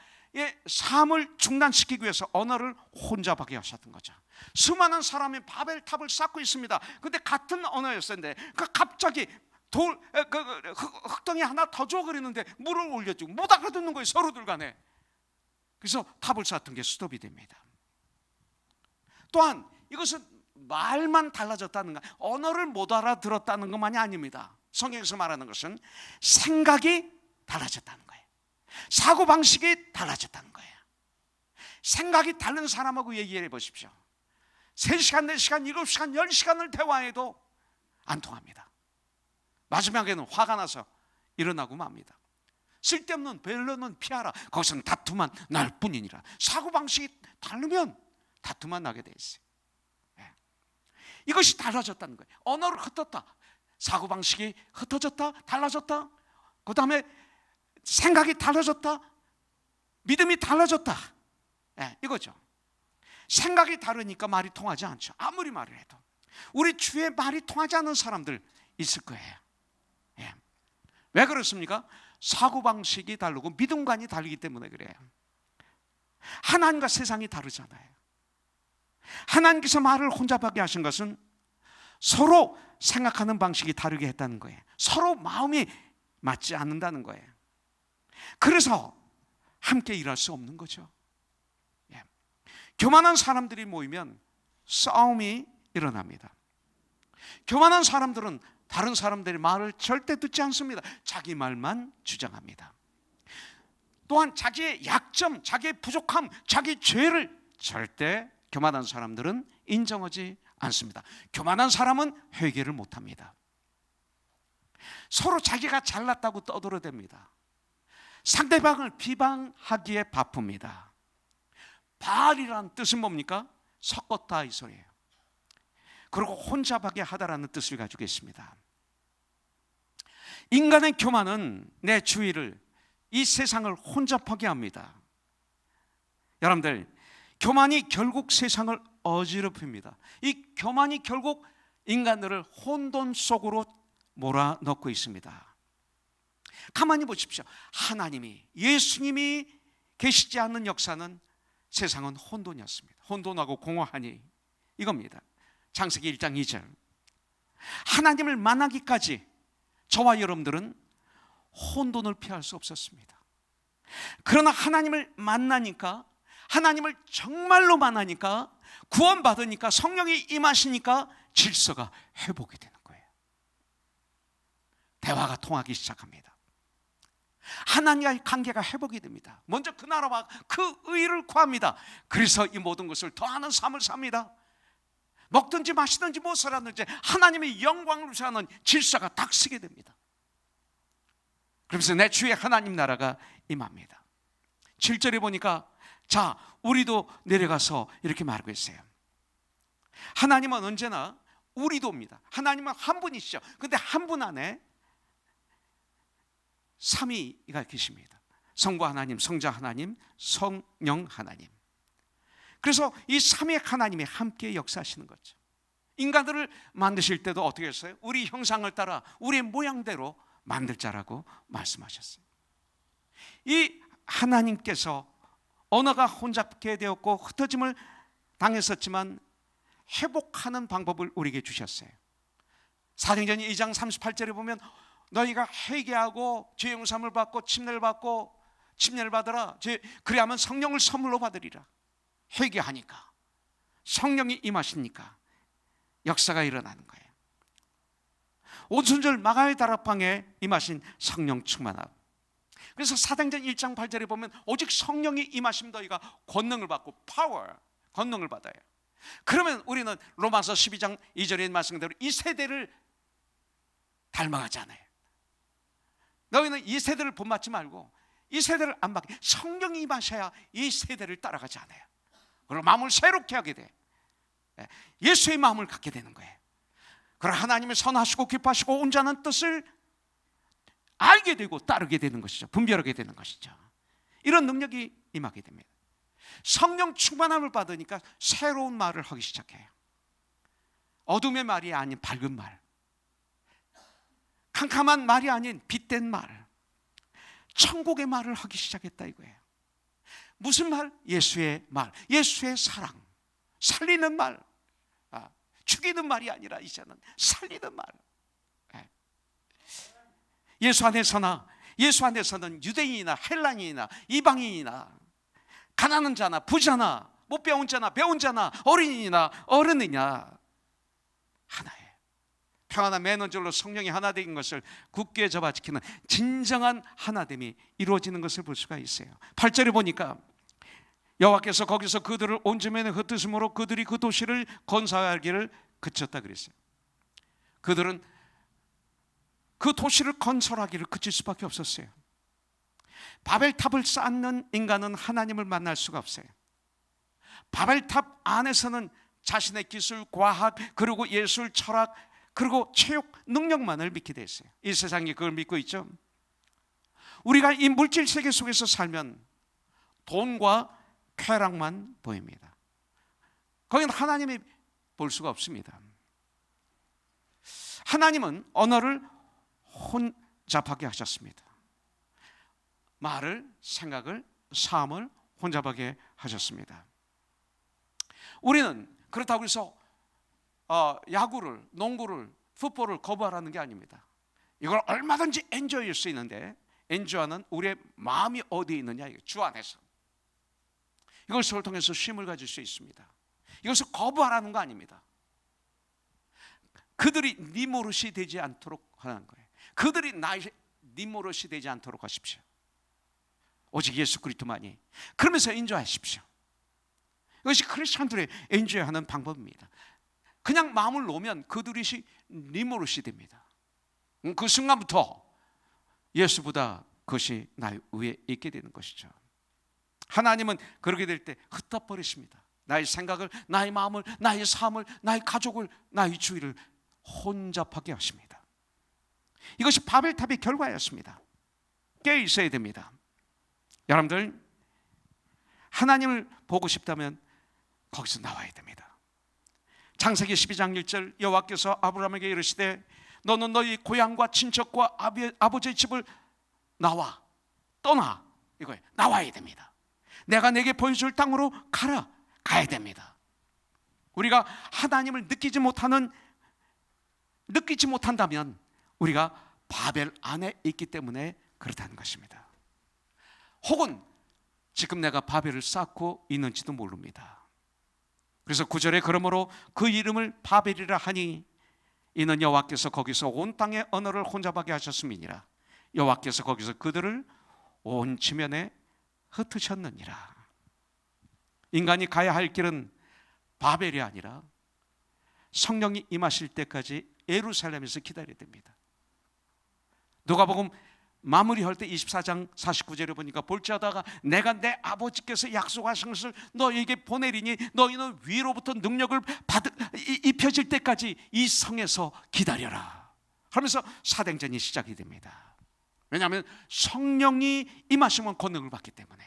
삶을 중단시키기 위해서 언어를 혼잡하게 하셨던 거죠. 수많은 사람이 바벨탑을 쌓고 있습니다. 그런데 같은 언어였었는데 갑자기 흙덩이 하나 더 줘버리는데 물을 올려주고 못 알아듣는 거예요, 서로들 간에. 그래서 탑을 쌓던 게 스톱이 됩니다. 또한 이것은 말만 달라졌다는 것, 언어를 못 알아들었다는 것만이 아닙니다. 성경에서 말하는 것은 생각이 달라졌다는 거예요. 사고방식이 달라졌다는 거예요. 생각이 다른 사람하고 얘기해 보십시오. 3시간, 4시간, 7시간, 10시간을 대화해도 안 통합니다. 마지막에는 화가 나서 일어나고 맙니다. 쓸데없는 변론은 피하라. 거기서는 다툼만 날 뿐이니라. 사고방식이 다르면 다툼만 나게 돼 있어요. 이것이 달라졌다는 거예요. 언어를 흩었다, 사고방식이 흩어졌다, 달라졌다, 그 다음에 생각이 달라졌다, 믿음이 달라졌다, 이거죠. 생각이 다르니까 말이 통하지 않죠. 아무리 말을 해도. 우리 주위에 말이 통하지 않는 사람들 있을 거예요. 왜 그렇습니까? 사고방식이 다르고 믿음관이 다르기 때문에 그래요. 하나님과 세상이 다르잖아요. 하나님께서 말을 혼잡하게 하신 것은 서로 생각하는 방식이 다르게 했다는 거예요. 서로 마음이 맞지 않는다는 거예요. 그래서 함께 일할 수 없는 거죠. 교만한 사람들이 모이면 싸움이 일어납니다. 교만한 사람들은 다른 사람들의 말을 절대 듣지 않습니다. 자기 말만 주장합니다. 또한 자기의 약점, 자기의 부족함, 자기 죄를 절대 교만한 사람들은 인정하지 않습니다. 교만한 사람은 회개를 못합니다. 서로 자기가 잘났다고 떠들어댑니다. 상대방을 비방하기에 바쁩니다. 바알이라는 뜻은 뭡니까? 섞었다, 이 소리예요. 그리고 혼잡하게 하다라는 뜻을 가지고 있습니다. 인간의 교만은 내 주위를, 이 세상을 혼잡하게 합니다. 여러분들, 교만이 결국 세상을 어지럽힙니다. 이 교만이 결국 인간들을 혼돈 속으로 몰아넣고 있습니다. 가만히 보십시오. 하나님이, 예수님이 계시지 않는 역사는 세상은 혼돈이었습니다. 혼돈하고 공허하니 이겁니다. 창세기 1장 2절. 하나님을 만나기까지 저와 여러분들은 혼돈을 피할 수 없었습니다. 그러나 하나님을 만나니까, 하나님을 정말로 만나니까, 구원받으니까, 성령이 임하시니까 질서가 회복이 되는 거예요. 대화가 통하기 시작합니다. 하나님과의 관계가 회복이 됩니다. 먼저 그 나라와 그 의를 구합니다. 그래서 이 모든 것을 더하는 삶을 삽니다. 먹든지 마시든지 무엇을 하든지 하나님의 영광을 위하는 질서가 딱 서게 됩니다. 그러면서 내 주의 하나님 나라가 임합니다. 7절에 보니까, 자, 우리도 내려가서 이렇게 말하고 있어요. 하나님은 언제나 우리도입니다. 하나님은 한 분이시죠. 근데 한 분 안에 삼위가 계십니다. 성부 하나님, 성자 하나님, 성령 하나님. 그래서 이 삼위의 하나님이 함께 역사하시는 거죠. 인간들을 만드실 때도 어떻게 했어요? 우리 형상을 따라 우리의 모양대로 만들자라고 말씀하셨어요. 이 하나님께서 언어가 혼잡게 되었고 흩어짐을 당했었지만 회복하는 방법을 우리에게 주셨어요. 사도행전 2장 38절에 보면, 너희가 회개하고 죄 용서함을 받고 침례를 받으라. 그래야만 성령을 선물로 받으리라. 회개하니까, 성령이 임하시니까 역사가 일어나는 거예요. 오순절 마가의 다락방에 임하신 성령 충만함. 그래서 사도행전 1장 8절에 보면, 오직 성령이 임하시면 너희가 권능을 받고, 권능을 받아요. 그러면 우리는 로마서 12장 2절의 말씀대로 이 세대를 닮아가지 않아요. 너희는 이 세대를 본받지 말고 이 세대를 안 받게, 성령이 임하셔야 이 세대를 따라가지 않아요. 그리고 마음을 새롭게 하게 돼. 예수의 마음을 갖게 되는 거예요. 그리고 하나님의 선하시고 기뻐하시고 온전한 뜻을 알게 되고 따르게 되는 것이죠. 분별하게 되는 것이죠. 이런 능력이 임하게 됩니다. 성령 충만함을 받으니까 새로운 말을 하기 시작해요. 어둠의 말이 아닌 밝은 말, 캄캄한 말이 아닌 빛된 말, 천국의 말을 하기 시작했다 이거예요. 무슨 말? 예수의 말, 예수의 사랑, 살리는 말, 죽이는 말이 아니라 이제는 살리는 말. 예수 안에서는 유대인이나 헬라인이나 이방인이나 가난한 자나 부자나 못 배운 자나 배운 자나 어린이나 어른이냐 하나예요. 평안한 매너절로 성령이 하나 된 것을 굳게 잡아지키는 진정한 하나됨이 이루어지는 것을 볼 수가 있어요. 8절에 보니까, 여호와께서 거기서 그들을 온전히 흩으심으로 그들이 그 도시를 건설하기를 그쳤다 그랬어요. 그들은 그 도시를 건설하기를 그칠 수밖에 없었어요. 바벨탑을 쌓는 인간은 하나님을 만날 수가 없어요. 바벨탑 안에서는 자신의 기술, 과학, 그리고 예술, 철학, 그리고 체육 능력만을 믿게 돼 있어요. 이 세상이 그걸 믿고 있죠. 우리가 이 물질 세계 속에서 살면 돈과 쾌락만 보입니다. 거기는 하나님이 볼 수가 없습니다. 하나님은 언어를 혼잡하게 하셨습니다. 말을, 생각을, 삶을 혼잡하게 하셨습니다. 우리는 그렇다고 해서 야구를, 농구를, 풋볼을 거부하라는 게 아닙니다. 이걸 얼마든지 엔조이할 수 있는데, 엔조이는 우리의 마음이 어디에 있느냐, 주 안에서. 이것을 통해서 쉼을 가질 수 있습니다. 이것을 거부하라는 거 아닙니다. 그들이 네 노릇이 되지 않도록 하는 거예요. 그들이 네 노릇이 되지 않도록 하십시오. 오직 예수 그리스도만이. 그러면서 엔조이하십시오. 이것이 크리스천들의 엔조이하는 방법입니다. 그냥 마음을 놓으면 그들이 네 노릇이 됩니다. 그 순간부터 예수보다 그것이 나의 위에 있게 되는 것이죠. 하나님은 그렇게 될 때 흩어버리십니다. 나의 생각을, 나의 마음을, 나의 삶을, 나의 가족을, 나의 주위를 혼잡하게 하십니다. 이것이 바벨탑의 결과였습니다. 깨어 있어야 됩니다. 여러분들, 하나님을 보고 싶다면 거기서 나와야 됩니다. 창세기 12장 1절 여호와께서 아브라함에게 이르시되 너는 너희 고향과 친척과 아버지의 집을 떠나 이거예요. 나와야 됩니다. 내가 내게 보여줄 땅으로 가야 됩니다. 우리가 하나님을 느끼지 못한다면 우리가 바벨 안에 있기 때문에 그렇다는 것입니다. 혹은 지금 내가 바벨을 쌓고 있는지도 모릅니다. 그래서 9절에 그러므로 그 이름을 바벨이라 하니 이는 여호와께서 거기서 온 땅의 언어를 혼잡하게 하셨음이니라. 여호와께서 거기서 그들을 온 지면에 흩으셨느니라. 인간이 가야 할 길은 바벨이 아니라 성령이 임하실 때까지 예루살렘에서 기다려야 됩니다. 누가복음 마무리할 때 24장 49절에 보니까 볼지어다가 내가 내 아버지께서 약속하신 것을 너희에게 보내리니 너희는 위로부터 능력을 입혀질 때까지 이 성에서 기다려라 하면서 사도행전이 시작이 됩니다. 왜냐하면 성령이 임하시면 권능을 받기 때문에,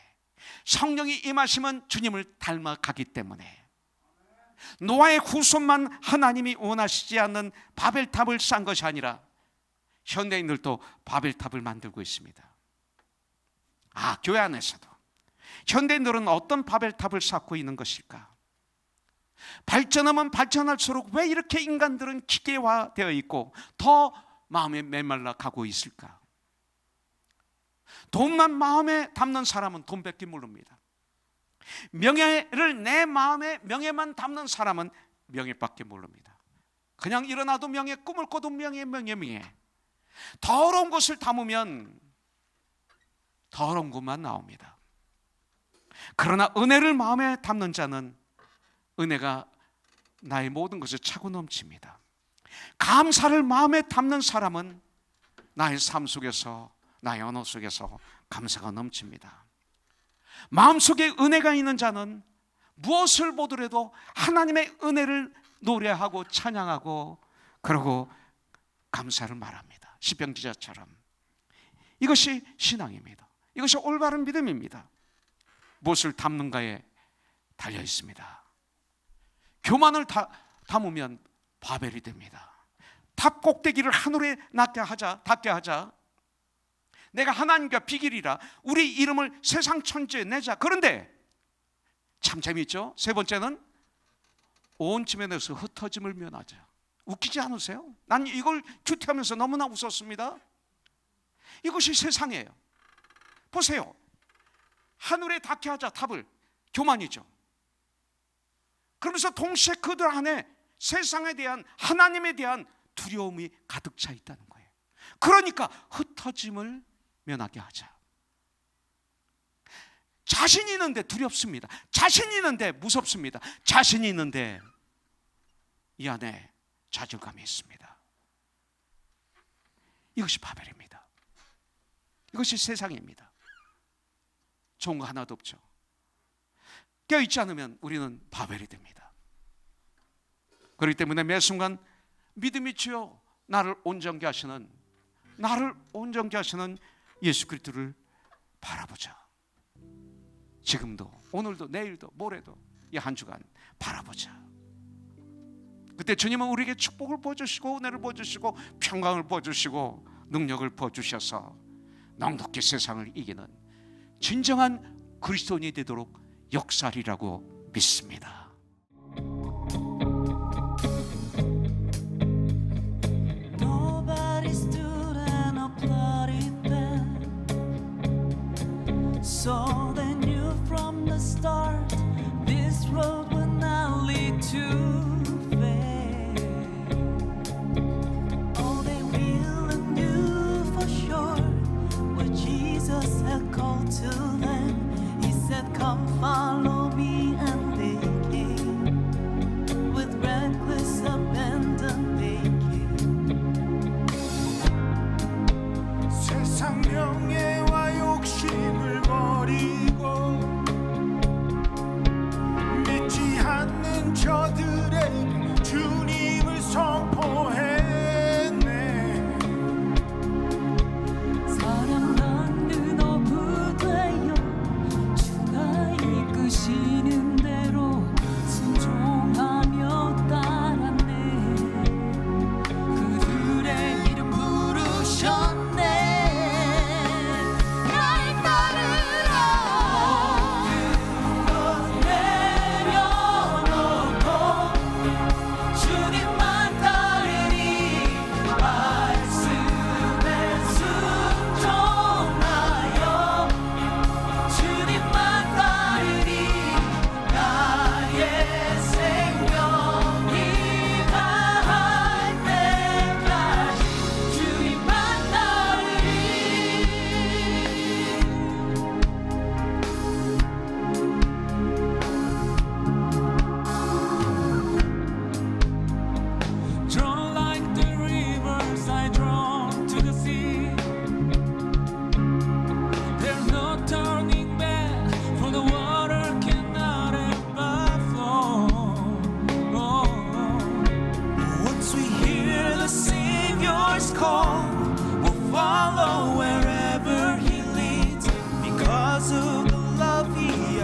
성령이 임하시면 주님을 닮아가기 때문에, 노아의 후손만 하나님이 원하시지 않는 바벨탑을 쌓은 것이 아니라 현대인들도 바벨탑을 만들고 있습니다. 교회 안에서도 현대인들은 어떤 바벨탑을 쌓고 있는 것일까? 발전하면 발전할수록 왜 이렇게 인간들은 기계화되어 있고 더 마음에 메말라 가고 있을까? 돈만 마음에 담는 사람은 돈밖에 모릅니다. 명예를 내 마음에 명예만 담는 사람은 명예밖에 모릅니다. 그냥 일어나도 명예, 꿈을 꿔도 명예. 더러운 것을 담으면 더러운 것만 나옵니다. 그러나 은혜를 마음에 담는 자는 은혜가 나의 모든 것을 차고 넘칩니다. 감사를 마음에 담는 사람은 나의 삶 속에서, 나의 언어 속에서 감사가 넘칩니다. 마음속에 은혜가 있는 자는 무엇을 보더라도 하나님의 은혜를 노래하고 찬양하고 그러고 감사를 말합니다. 시편 기자처럼. 이것이 신앙입니다. 이것이 올바른 믿음입니다. 무엇을 담는가에 달려 있습니다. 교만을 담으면 바벨이 됩니다. 탑 꼭대기를 하늘에 닿게 하자. 내가 하나님과 비길이라 우리 이름을 세상 천지에 내자. 그런데 참 재미있죠? 세 번째는 온 지면에서 흩어짐을 면하자. 웃기지 않으세요? 난 이걸 큐티하면서 너무나 웃었습니다. 이것이 세상이에요. 보세요. 하늘에 닿게 하자 탑을. 교만이죠. 그러면서 동시에 그들 안에 세상에 대한, 하나님에 대한 두려움이 가득 차 있다는 거예요. 그러니까 흩어짐을 면하게 하자. 자신이 있는데 두렵습니다. 자신이 있는데 무섭습니다. 자신이 있는데 이 안에 좌절감이 있습니다. 이것이 바벨입니다. 이것이 세상입니다. 좋은 거 하나도 없죠. 깨어있지 않으면 우리는 바벨이 됩니다. 그렇기 때문에 매 순간 믿음이 주여 나를 온전케 하시는 예수 그리스도를 바라보자. 지금도, 오늘도, 내일도, 모레도 이 한 주간 바라보자. 그때 주님은 우리에게 축복을 부어주시고 은혜를 부어주시고 평강을 부어주시고 능력을 부어주셔서 넉넉히 세상을 이기는 진정한 그리스도인이 되도록 역사하리라고 믿습니다. Nobody stood and applauded them, so they knew from the start this road would not lead to to them. He said, come follow me, and they came with reckless abandon. They came. 세상 명예와 욕심을 버리고 믿지 않는 저들에게 주님을 선포해. 사랑 만든 어부 되어 주가 이끌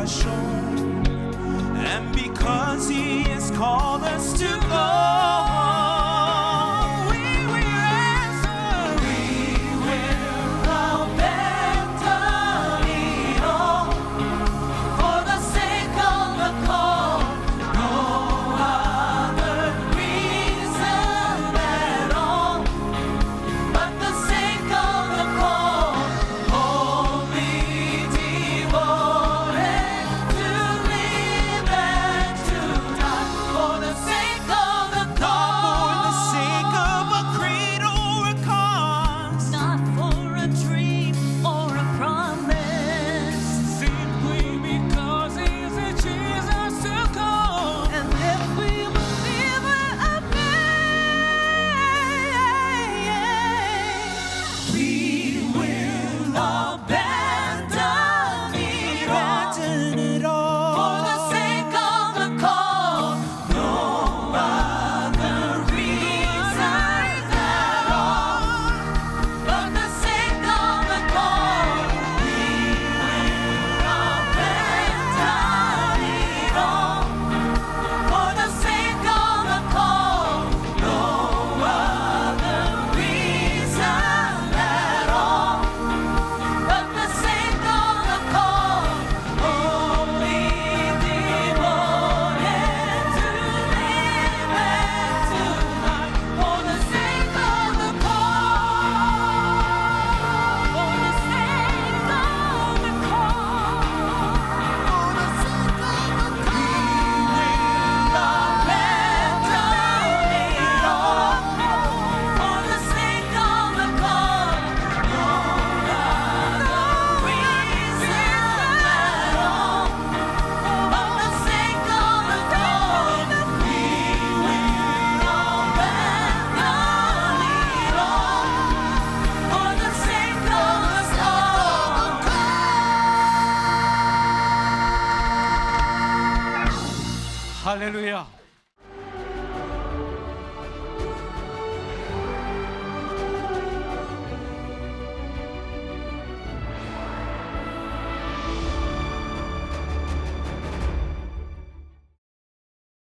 has shown